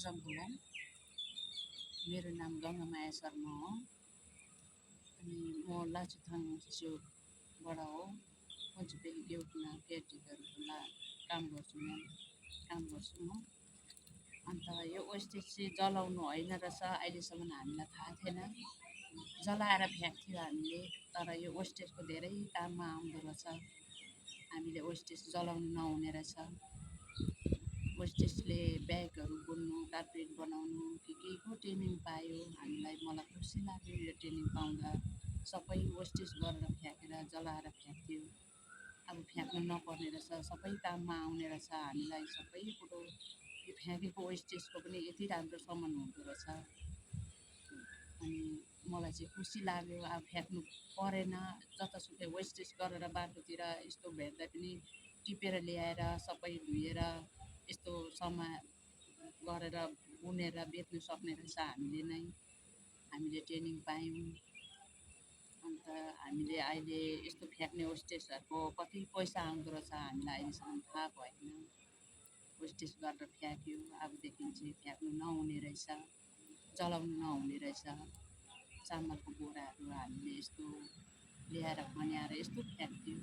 सङ्कुलन। मेरो नाम गङ्गामाया शर्मा हो। अनि म लाचुथाङ चोकबाट हो। पञ्चपेली गेउटमा केयरटेकरको काम गर्छु म। अन्त यो वेस्टेज चाहिँ जलाउनु होइन रहेछ, अहिलेसम्म हामीलाई थाहा थिएन। जलाएर फ्याँक्थ्यो हामीले, तर यो वेस्टेजको धेरै काममा आउँदो रहेछ। हामीले वेस्टेज जलाउनु नहुने रहेछ। वेस्टेजले ब्यागहरू बुन्नु, कार्पेट बनाउनु केको ट्रेनिङ पायो हामीलाई। मलाई खुसी लाग्यो यो ट्रेनिङ पाउँदा। सबै वेस्टेज गरेर फ्याँकेर जलाएर फ्याँक्थ्यो, अब फ्याँक्नु नपर्ने रहेछ, सबै काममा आउने रहेछ हामीलाई। सबै कुरो यो फ्याँकेको वेस्टेजको पनि यति राम्रो सामान हुँदो रहेछ। अनि मलाई चाहिँ खुसी लाग्यो, अब फ्याँक्नु परेन। जतासुकै वेस्टेज गरेर बाटोतिर यस्तो भेट्दा पनि टिपेर ल्याएर सबै धुएर यस्तो गरेर बुनेर बेच्नु सक्ने रहेछ हामीले ट्रेनिङ पायौँ। अन्त हामीले अहिले यस्तो फ्याँक्ने वेस्टेजहरूको कति पैसा आउँदो रहेछ हामीलाई अहिलेसम्म थाहा भएन। वेस्टेज गरेर फ्याँक्यो, अबदेखि चाहिँ फ्याँक्नु नहुने रहेछ, जलाउनु नहुने रहेछ। चामलको बोराहरू हामीले यस्तो ल्याएर खन्याएर यस्तो फ्याँक्थ्यो।